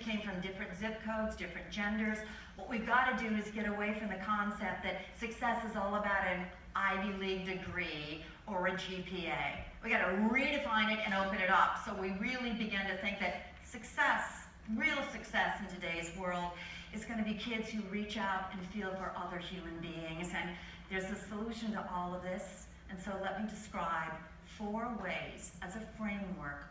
came from different zip codes, different genders. What we've got to do is get away from the concept that success is all about an Ivy League degree or a GPA. We got to redefine it and open it up so we really begin to think that success, real success in today's world, is going to be kids who reach out and feel for other human beings. And there's a solution to all of this. And so let me describe 4 ways as a framework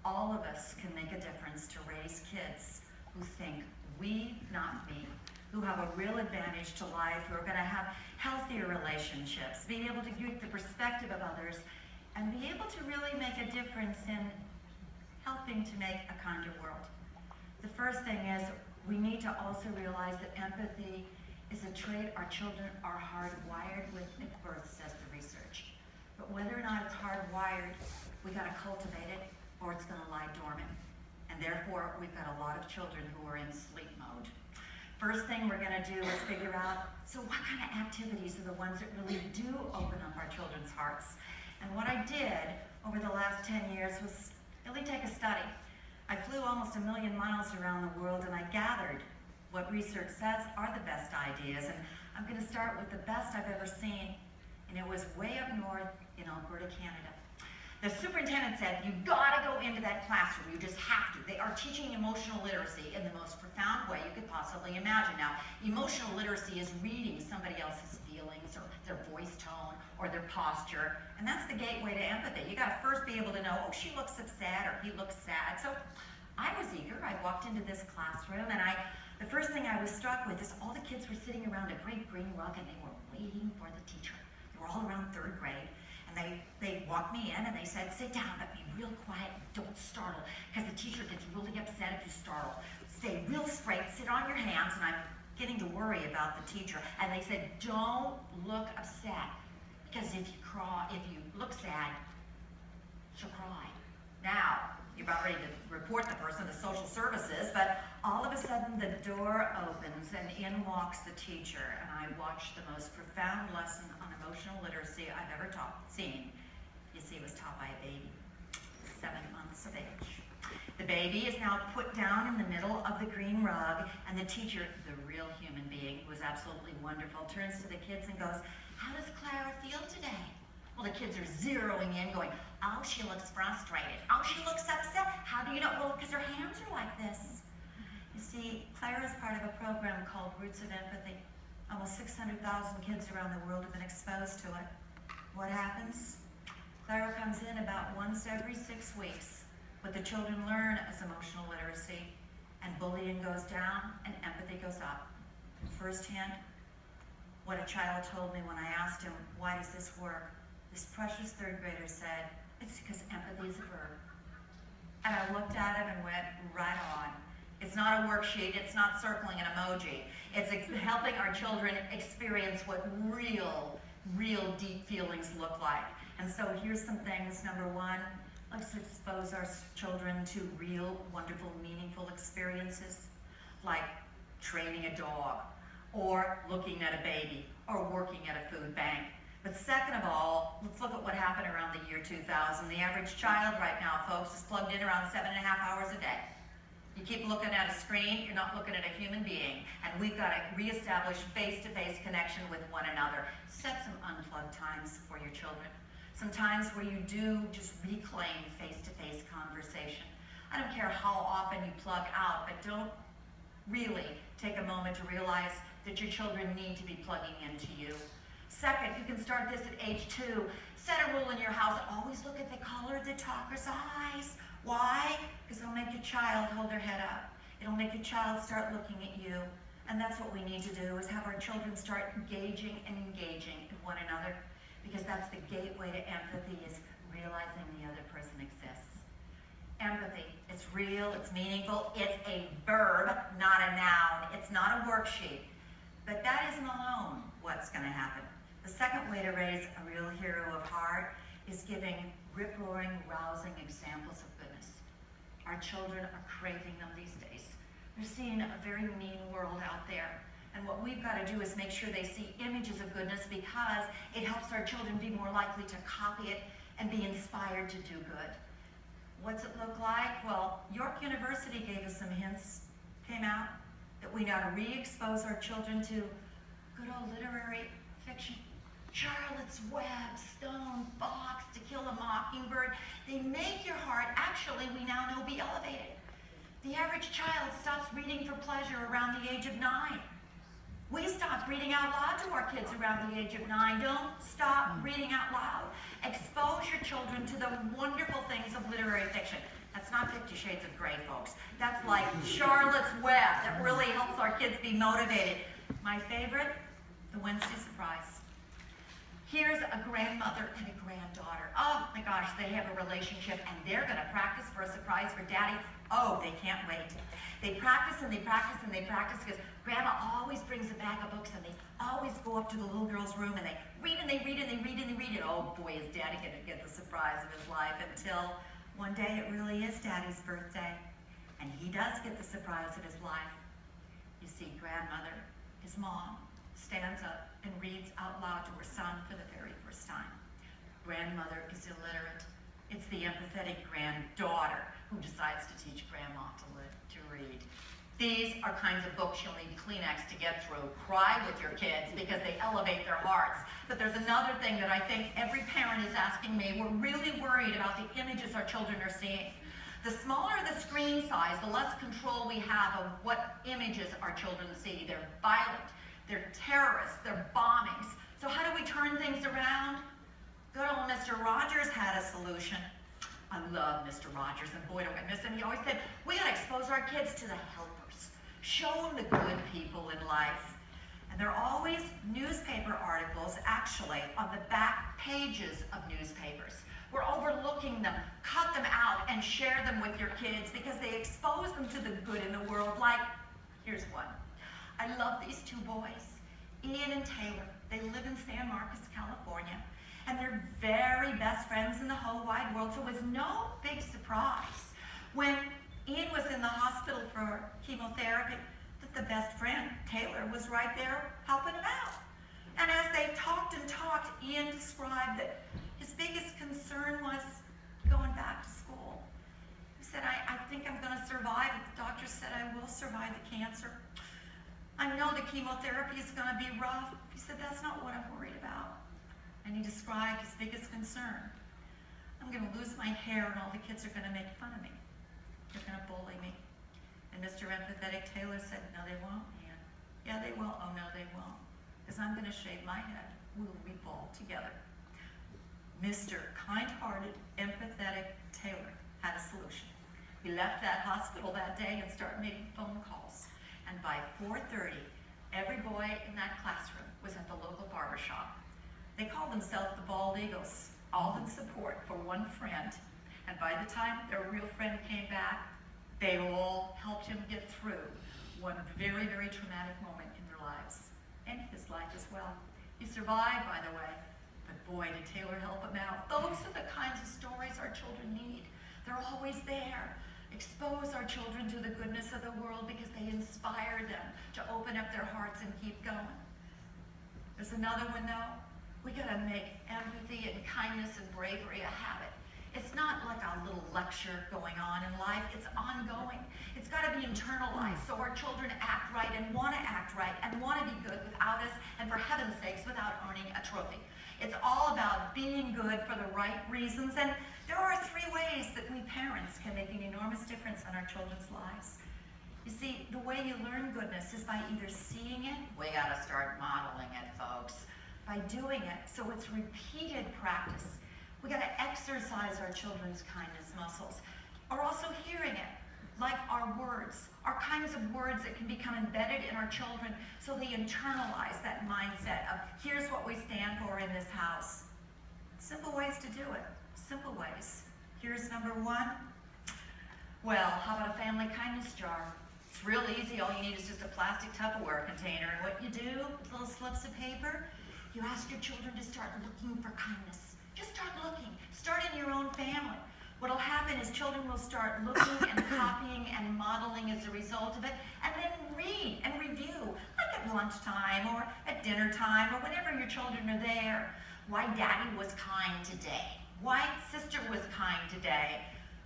all of us can make a difference to raise kids who think we, not me, who have a real advantage to life, who are going to have healthier relationships, being able to get the perspective of others, and be able to really make a difference in helping to make a kinder world. The first thing is we need to also realize that empathy is a trait our children are hardwired with at birth, says the research. But whether or not it's hardwired, we got to cultivate it, or it's going to lie dormant. And therefore, we've got a lot of children who are in sleep mode. First thing we're going to do is figure out, so what kind of activities are the ones that really do open up our children's hearts? And what I did over the last 10 years was really take a study. I flew almost 1 million miles around the world, and I gathered what research says are the best ideas. And I'm going to start with the best I've ever seen, and it was way up north in Alberta, Canada. The superintendent said, you gotta go into that classroom, you just have to. They are teaching emotional literacy in the most profound way you could possibly imagine. Now, emotional literacy is reading somebody else's feelings or their voice tone or their posture, and that's the gateway to empathy. You gotta first be able to know, oh, she looks upset or he looks sad. So I was eager. I walked into this classroom, and the first thing I was struck with is all the kids were sitting around a great green rug, and they were waiting for the teacher. They were all around 3rd grade. They walked me in and they said, sit down, but be real quiet, don't startle, because the teacher gets really upset if you startle. Stay real straight, sit on your hands, and I'm getting to worry about the teacher. And they said, don't look upset, because if you look sad, she'll cry. Now, you're about ready to report the person to social services, but all of a sudden the door opens and in walks the teacher, and I watched the most profound lesson on emotional literacy I've ever seen. You see, it was taught by a baby, 7 months of age. The baby is now put down in the middle of the green rug, and the teacher, the real human being, who was absolutely wonderful, turns to the kids and goes, how does Clara feel today? Well, the kids are zeroing in, going, oh, she looks frustrated. Oh, she looks upset. How do you know? Well, because her hands are like this. You see, Clara is part of a program called Roots of Empathy. Almost 600,000 kids around the world have been exposed to it. What happens? Clara comes in about once every 6 weeks. What the children learn is emotional literacy, and bullying goes down and empathy goes up. Firsthand, what a child told me when I asked him, why does this work? This precious 3rd grader said, it's because empathy is a verb. And I looked at him and went, right on. It's not a worksheet, it's not circling an emoji. It's helping our children experience what real deep feelings look like. And so here's some things. Number 1, let's expose our children to real, wonderful, meaningful experiences, like training a dog, or looking at a baby, or working at a food bank. But second of all, let's look at what happened around the year 2000. The average child right now, folks, is plugged in around 7.5 hours a day. You keep looking at a screen, you're not looking at a human being. And we've got to reestablish face-to-face connection with one another. Set some unplugged times for your children. Some times where you do just reclaim face-to-face conversation. I don't care how often you plug out, but don't really take a moment to realize that your children need to be plugging into you. Second, you can start this at age 2. Set a rule in your house, always look at the color of the talker's eyes. Why? Because it'll make your child hold their head up. It'll make your child start looking at you. And that's what we need to do, is have our children start engaging in one another, because that's the gateway to empathy, is realizing the other person exists. Empathy, it's real, it's meaningful, it's a verb, not a noun. It's not a worksheet. But that isn't alone what's going to happen. The second way to raise a real hero of heart is giving rip-roaring, rousing examples of goodness. Our children are craving them these days. They're seeing a very mean world out there. And what we've got to do is make sure they see images of goodness, because it helps our children be more likely to copy it and be inspired to do good. What's it look like? Well, York University gave us some hints came out that we now re-expose our children to good old literary fiction. Charlotte's Web, Stone, Fox, To Kill a Mockingbird. They make your heart, actually, we now know, be elevated. The average child stops reading for pleasure around the age of 9. We stop reading out loud to our kids around the age of 9. Don't stop reading out loud. Expose your children to the wonderful things of literary fiction. That's not 50 Shades of Grey, folks. That's like Charlotte's Web that really helps our kids be motivated. My favorite, The Wednesday Surprise. Here's a grandmother and a granddaughter. Oh my gosh, they have a relationship and they're gonna practice for a surprise for Daddy. Oh, they can't wait. They practice and they practice and they practice because Grandma always brings a bag of books and they always go up to the little girl's room and they read and they read and they read and they read. And oh boy, is Daddy gonna get the surprise of his life, until one day it really is Daddy's birthday. And he does get the surprise of his life. You see, grandmother, his mom, stands up and reads out loud to her son for the very first time. Grandmother is illiterate. It's the empathetic granddaughter who decides to teach grandma to read. These are kinds of books you'll need Kleenex to get through. Cry with your kids because they elevate their hearts. But there's another thing that I think every parent is asking me. We're really worried about the images our children are seeing. The smaller the screen size, the less control we have of what images our children see. They're violent, they're terrorists, they're bombings. So how do we turn things around? Good old Mr. Rogers had a solution. I love Mr. Rogers, and boy, don't I miss him. He always said, we gotta expose our kids to the helpers. Show them the good people in life. And there are always newspaper articles, actually, on the back pages of newspapers. We're overlooking them. Cut them out and share them with your kids because they expose them to the good in the world. Like, here's one. I love these two boys, Ian and Taylor. They live in San Marcos, California, and they're very best friends in the whole wide world, so it was no big surprise when Ian was in the hospital for chemotherapy that the best friend, Taylor, was right there helping him out. And as they talked and talked, Ian described that his biggest concern was going back to school. He said, I think I'm gonna survive. The doctor said I will survive the cancer. I know the chemotherapy is gonna be rough. He said, that's not what I'm worried about. And he described his biggest concern. I'm gonna lose my hair and all the kids are gonna make fun of me. They're gonna bully me. And Mr. Empathetic Taylor said, no, they won't, Ian. Yeah, they will. Oh, no, they won't. Because I'm gonna shave my head. We'll be bald together. Mr. Kind-hearted, empathetic Taylor had a solution. He left that hospital that day and started making phone calls. And by 4:30, every boy in that classroom was at the local barber shop. They called themselves the Bald Eagles, all in support for one friend. And by the time their real friend came back, they all helped him get through one very, very traumatic moment in their lives, and his life as well. He survived, by the way, but boy, did Taylor help him out. Those are the kinds of stories our children need. They're always there. Expose our children to the goodness of the world because they inspire them to open up their hearts and keep going. There's another one though. We gotta make empathy and kindness and bravery a habit. It's not like a little lecture going on in life, it's ongoing. It's gotta be internalized so our children act right and wanna act right and wanna be good without us, and for heaven's sakes, without earning a trophy. It's all about being good for the right reasons, and there are 3 ways that we parents can make an enormous difference in our children's lives. You see, the way you learn goodness is by either seeing it, we gotta start modeling it, folks, by doing it, so it's repeated practice. We gotta exercise our children's kindness muscles, or also hearing it, like our words, our kinds of words that can become embedded in our children so they internalize that mindset of, here's what we stand for in this house. Simple ways to do it, simple ways. Here's number 1. Well, how about a family kindness jar? It's real easy, all you need is just a plastic Tupperware container, and what you do with little slips of paper, you ask your children to start looking for kindness. Just start looking. Start in your own family. What'll happen is children will start looking and copying and modeling as a result of it, and then read and review, like at lunchtime or at dinner time or whenever your children are there. Why Daddy was kind today. Why Sister was kind today.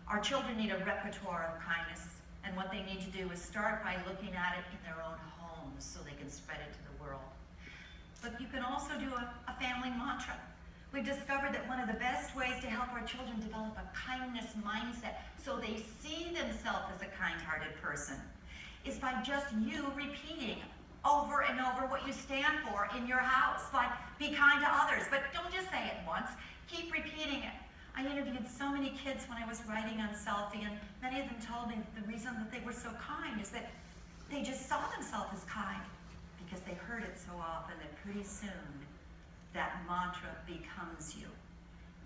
Our children need a repertoire of kindness. And what they need to do is start by looking at it in their own homes so they can spread it to the world. But you can also do a family mantra. We've discovered that one of the best ways to help our children develop a kindness mindset so they see themselves as a kind-hearted person is by just you repeating over and over what you stand for in your house. Like, be kind to others, but don't just say it once. Keep repeating it. I interviewed so many kids when I was writing UnSelfie, and many of them told me that the reason that they were so kind is that they just saw themselves as kind because they heard it so often that pretty soon that mantra becomes you.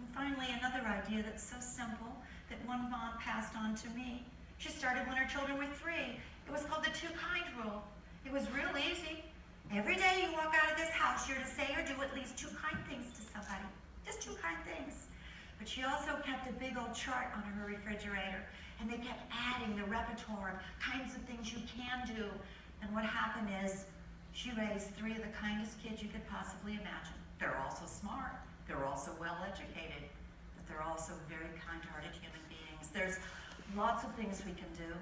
And finally, another idea that's so simple that one mom passed on to me. She started when her children were 3. It was called the 2 kind rule. It was real easy. Every day you walk out of this house, you're to say or do at least 2 kind things to somebody. Just 2 kind things. But she also kept a big old chart on her refrigerator, and they kept adding the repertoire of kinds of things you can do. And what happened is she raised 3 of the kindest kids you could possibly imagine. They're also smart, they're also well-educated, but they're also very kind-hearted human beings. There's lots of things we can do,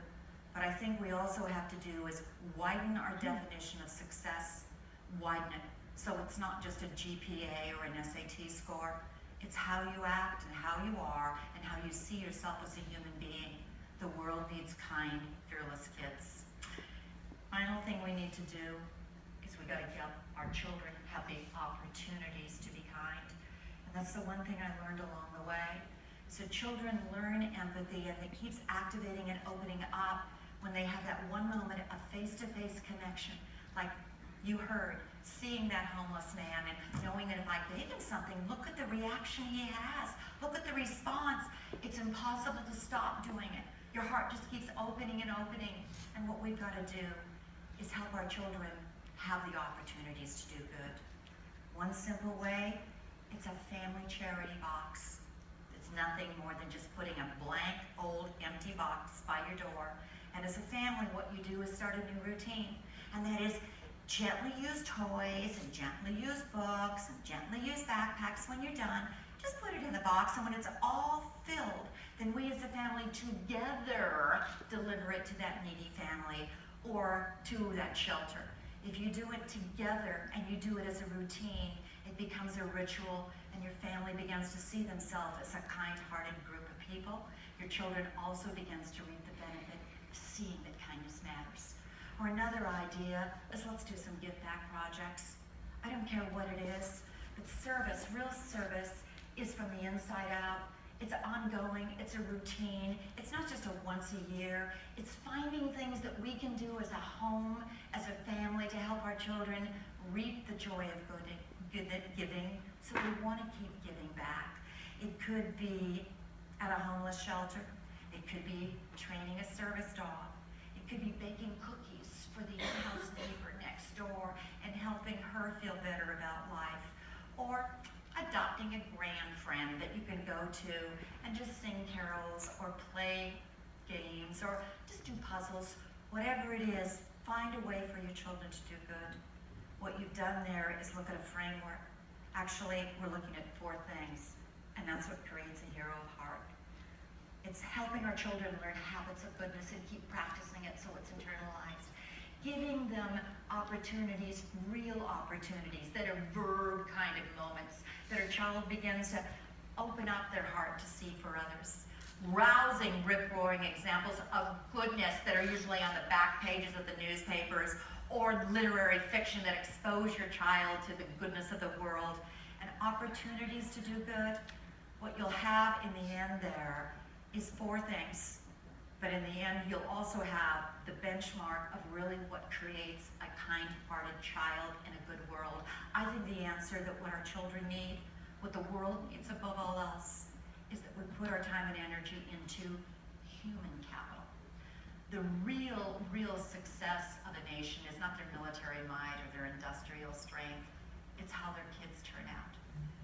but I think we also have to do is widen our definition of success, widen it. So it's not just a GPA or an SAT score. It's how you act and how you are and how you see yourself as a human being. The world needs kind, fearless kids. Final thing we need to do is we got to get our children have the opportunities to be kind. And that's the one thing I learned along the way. So children learn empathy, and it keeps activating and opening up when they have that one moment of face-to-face connection. Like you heard, seeing that homeless man and knowing that if I gave him something, look at the reaction he has. Look at the response. It's impossible to stop doing it. Your heart just keeps opening and opening. And what we've got to do is help our children have the opportunities to do good. One simple way, it's a family charity box. It's nothing more than just putting a blank, old, empty box by your door. And as a family, what you do is start a new routine. And that is gently use toys and gently use books and gently use backpacks when you're done. Just put it in the box, and when it's all filled, then we as a family together deliver it to that needy family or to that shelter. If you do it together and you do it as a routine, it becomes a ritual, and your family begins to see themselves as a kind-hearted group of people. Your children also begins to reap the benefit of seeing that kindness matters. Or another idea is let's do some give back projects. I don't care what it is, but service, real service, is from the inside out. It's ongoing, it's a routine. It's not just a once a year. It's finding things that we can do as a home, as a family, to help our children reap the joy of giving. So we want to keep giving back. It could be at a homeless shelter. It could be training a service dog. It could be baking cookies for the in-house neighbor next door and helping her feel better about life. Or adopting a grand friend that you can go to and just sing carols or play games or just do puzzles. Whatever it is, find a way for your children to do good. What you've done there is look at a framework. Actually, we're looking at 4 things, and that's what creates a hero of heart. It's helping our children learn habits of goodness and keep practicing it so it's internalized. Giving them opportunities, real opportunities, that are verb kind of moments, that our child begins to open up their heart to see for others. Rousing, rip-roaring examples of goodness that are usually on the back pages of the newspapers, or literary fiction that expose your child to the goodness of the world, and opportunities to do good. What you'll have in the end there is 4 things. But in the end, you'll also have the benchmark of really what creates a kind-hearted child in a good world. I think the answer that what our children need, what the world needs above all else, is that we put our time and energy into human capital. The real success of a nation is not their military might or their industrial strength. It's how their kids turn out.